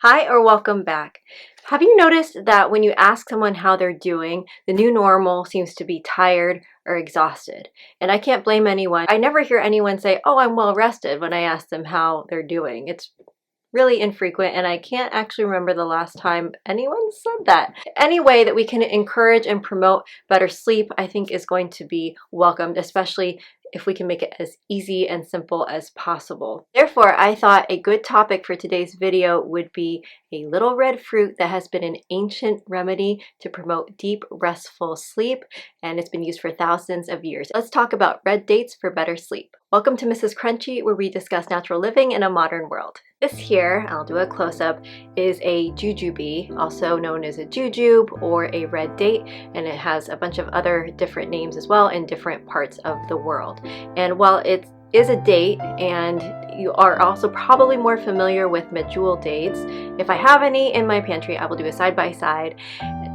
Hi or welcome back. Have you noticed that when you ask someone how they're doing, the new normal seems to be tired or exhausted? And I can't blame anyone. I never hear anyone say, "Oh, I'm well rested," when I ask them how they're doing. It's really infrequent, and I can't actually remember the last time anyone said that. Any way that we can encourage and promote better sleep, I think, is going to be welcomed, especially if we can make it as easy and simple as possible. Therefore, I thought a good topic for today's video would be a little red fruit that has been an ancient remedy to promote deep, restful sleep, and it's been used for thousands of years. Let's talk about red dates for better sleep. Welcome to Mrs. Crunchy, where we discuss natural living in a modern world. This here, I'll do a close-up, is a jujube, also known as a jujube or a red date, and it has a bunch of other different names as well in different parts of the world. And while it is a date, and you are also probably more familiar with medjool dates, if I have any in my pantry, I will do a side-by-side.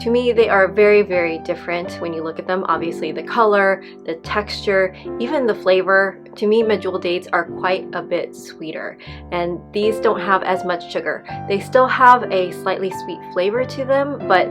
To me, they are very, very different when you look at them. Obviously, the color, the texture, even the flavor. To me, medjool dates are quite a bit sweeter, and these don't have as much sugar. They still have a slightly sweet flavor to them, but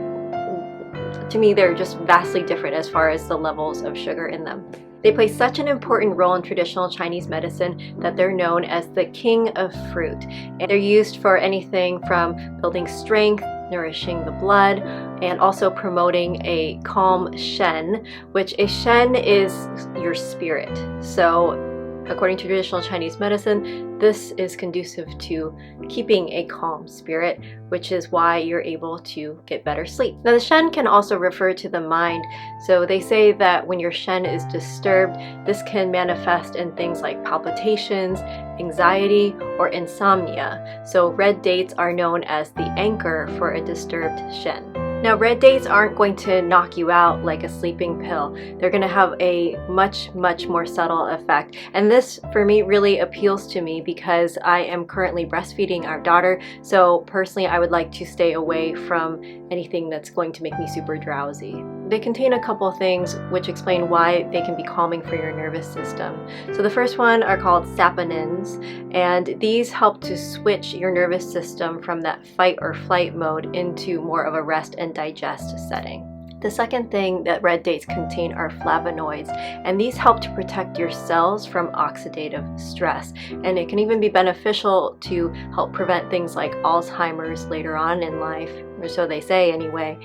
to me, they're just vastly different as far as the levels of sugar in them. They play such an important role in traditional Chinese medicine that they're known as the king of fruit. And they're used for anything from building strength, nourishing the blood, and also promoting a calm shen, which a shen is your spirit. So according to traditional Chinese medicine, this is conducive to keeping a calm spirit, which is why you're able to get better sleep. Now, the shen can also refer to the mind. So they say that when your shen is disturbed, this can manifest in things like palpitations, anxiety, or insomnia. So red dates are known as the anchor for a disturbed shen. Now, red dates aren't going to knock you out like a sleeping pill. They're going to have a much, much more subtle effect. And this, for me, really appeals to me because I am currently breastfeeding our daughter. So personally, I would like to stay away from anything that's going to make me super drowsy. They contain a couple things which explain why they can be calming for your nervous system. So the first one are called saponins, and these help to switch your nervous system from that fight or flight mode into more of a rest and digest setting. The second thing that red dates contain are flavonoids, and these help to protect your cells from oxidative stress. And it can even be beneficial to help prevent things like Alzheimer's later on in life, or so they say anyway.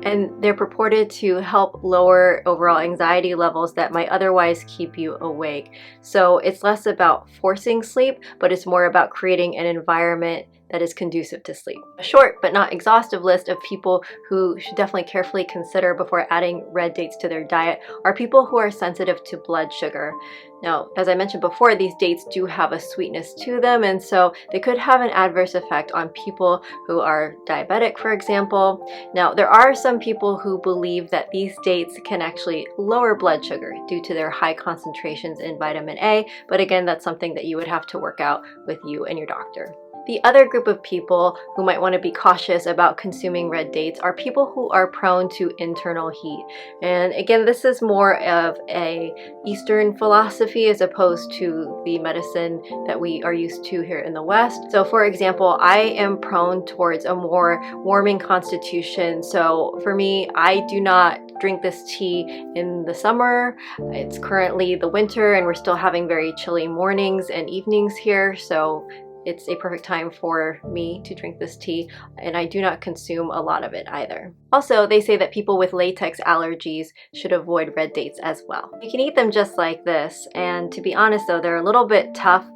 And they're purported to help lower overall anxiety levels that might otherwise keep you awake. So it's less about forcing sleep, but it's more about creating an environment that is conducive to sleep. A short but not exhaustive list of people who should definitely carefully consider before adding red dates to their diet are people who are sensitive to blood sugar. Now, as I mentioned before, these dates do have a sweetness to them, and so they could have an adverse effect on people who are diabetic, for example. Now, there are some people who believe that these dates can actually lower blood sugar due to their high concentrations in vitamin A, but again, that's something that you would have to work out with you and your doctor. The other group of people who might want to be cautious about consuming red dates are people who are prone to internal heat. And again, this is more of a Eastern philosophy as opposed to the medicine that we are used to here in the West. So for example, I am prone towards a more warming constitution. So for me, I do not drink this tea in the summer. It's currently the winter and we're still having very chilly mornings and evenings here. So it's a perfect time for me to drink this tea, and I do not consume a lot of it either. Also, they say that people with latex allergies should avoid red dates as well. You can eat them just like this, and to be honest though, they're a little bit tough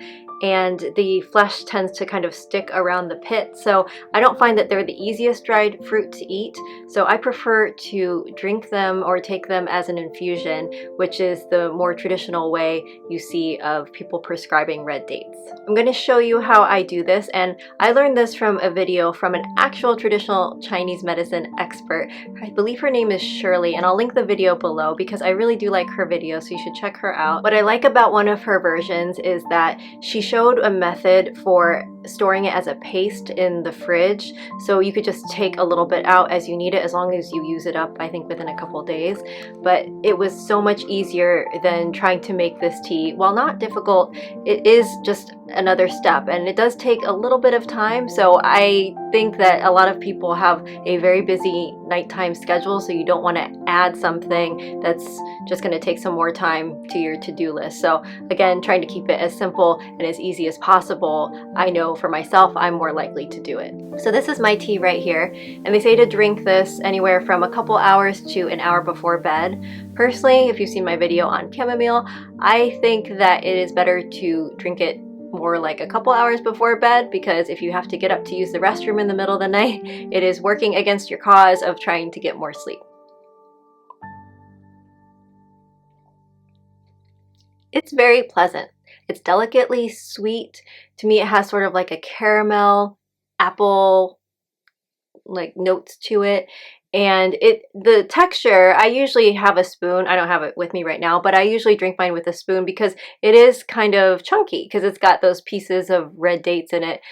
and the flesh tends to kind of stick around the pit, so I don't find that they're the easiest dried fruit to eat. So I prefer to drink them or take them as an infusion, which is the more traditional way you see of people prescribing red dates. I'm going to show you how I do this, and I learned this from a video from an actual traditional Chinese medicine expert. I believe her name is Shirley, and I'll link the video below because I really do like her video, so you should check her out. What I like about one of her versions is that she showed a method for storing it as a paste in the fridge, so you could just take a little bit out as you need it, as long as you use it up, I think within a couple days. But it was so much easier than trying to make this tea. While not difficult, it is just another step, and it does take a little bit of time. So I think that a lot of people have a very busy nighttime schedule, so you don't want to add something that's just going to take some more time to your to-do list. So again, trying to keep it as simple and as easy as possible. I know for myself, I'm more likely to do it. So this is my tea right here, and they say to drink this anywhere from a couple hours to an hour before bed. Personally, if you've seen my video on chamomile, I think that it is better to drink it more like a couple hours before bed, because if you have to get up to use the restroom in the middle of the night, it is working against your cause of trying to get more sleep. It's very pleasant. It's delicately sweet. To me, it has sort of like a caramel, apple, like notes to it. And the texture, I usually have a spoon. I don't have it with me right now, but I usually drink mine with a spoon because it is kind of chunky, because it's got those pieces of red dates in it.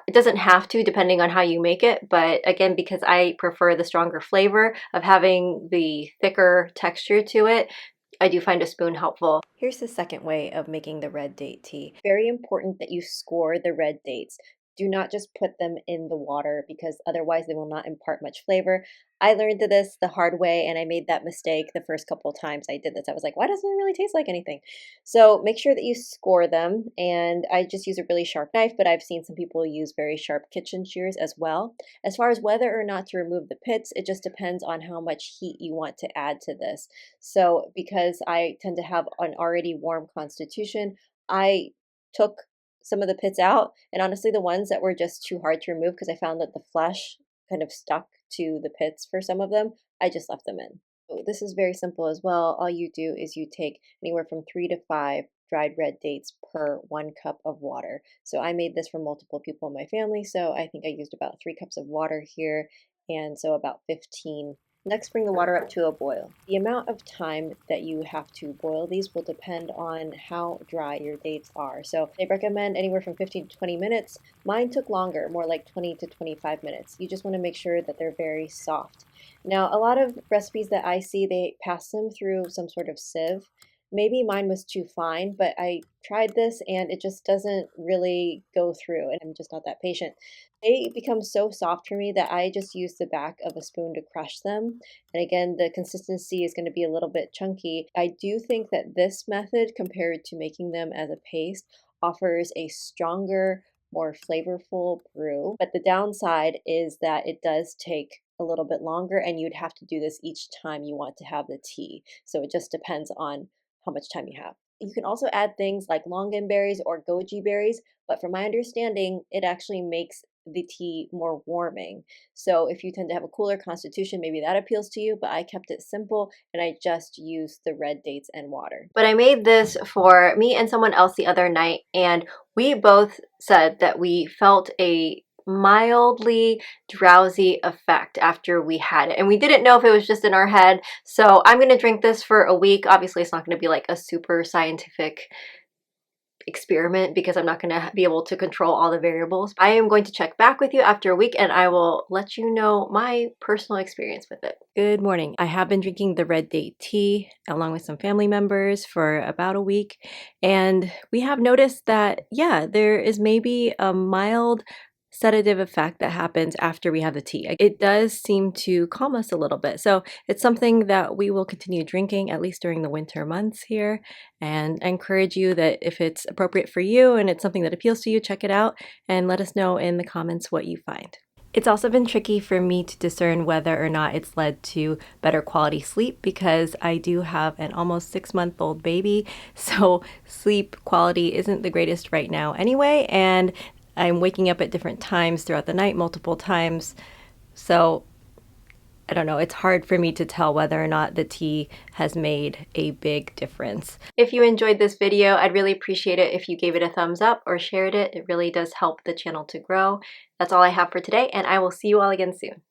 It doesn't have to, depending on how you make it, but again, because I prefer the stronger flavor of having the thicker texture to it, I do find a spoon helpful. Here's the second way of making the red date tea. Very important that you score the red dates. Do not just put them in the water, because otherwise they will not impart much flavor. I learned this the hard way, and I made that mistake the first couple of times I did this. I was like, why doesn't it really taste like anything? So make sure that you score them, and I just use a really sharp knife, but I've seen some people use very sharp kitchen shears as well. As far as whether or not to remove the pits, it just depends on how much heat you want to add to this. So because I tend to have an already warm constitution, I took some of the pits out, and honestly the ones that were just too hard to remove, because I found that the flesh kind of stuck to the pits for some of them, I just left them in. So this is very simple as well. All you do is you take anywhere from 3 to 5 dried red dates per 1 cup of water. So I made this for multiple people in my family, so I think I used about 3 cups of water here, and so about 15. Next, bring the water up to a boil. The amount of time that you have to boil these will depend on how dry your dates are. So they recommend anywhere from 15 to 20 minutes. Mine took longer, more like 20 to 25 minutes. You just want to make sure that they're very soft. Now, a lot of recipes that I see, they pass them through some sort of sieve. Maybe mine was too fine, but I tried this and it just doesn't really go through, and I'm just not that patient. They become so soft for me that I just use the back of a spoon to crush them. And again, the consistency is going to be a little bit chunky. I do think that this method, compared to making them as a paste, offers a stronger, more flavorful brew. But the downside is that it does take a little bit longer, and you'd have to do this each time you want to have the tea. So it just depends on how much time you have. You can also add things like longanberries or goji berries, but from my understanding, it actually makes the tea more warming. So if you tend to have a cooler constitution, maybe that appeals to you, but I kept it simple and I just used the red dates and water. But I made this for me and someone else the other night, and we both said that we felt a mildly drowsy effect after we had it, and we didn't know if it was just in our head. So I'm going to drink this for a week. Obviously it's not going to be like a super scientific experiment, because I'm not going to be able to control all the variables. I am going to check back with you after a week, and I will let you know my personal experience with it. Good morning. I have been drinking the red date tea along with some family members for about a week, and we have noticed that, yeah, there is maybe a mild sedative effect that happens after we have the tea. It does seem to calm us a little bit. So it's something that we will continue drinking, at least during the winter months here. And I encourage you that if it's appropriate for you and it's something that appeals to you, check it out and let us know in the comments what you find. It's also been tricky for me to discern whether or not it's led to better quality sleep, because I do have an almost 6-month-old baby. So sleep quality isn't the greatest right now anyway. And I'm waking up at different times throughout the night, multiple times. So I don't know, it's hard for me to tell whether or not the tea has made a big difference. If you enjoyed this video, I'd really appreciate it if you gave it a thumbs up or shared it. It really does help the channel to grow. That's all I have for today, and I will see you all again soon.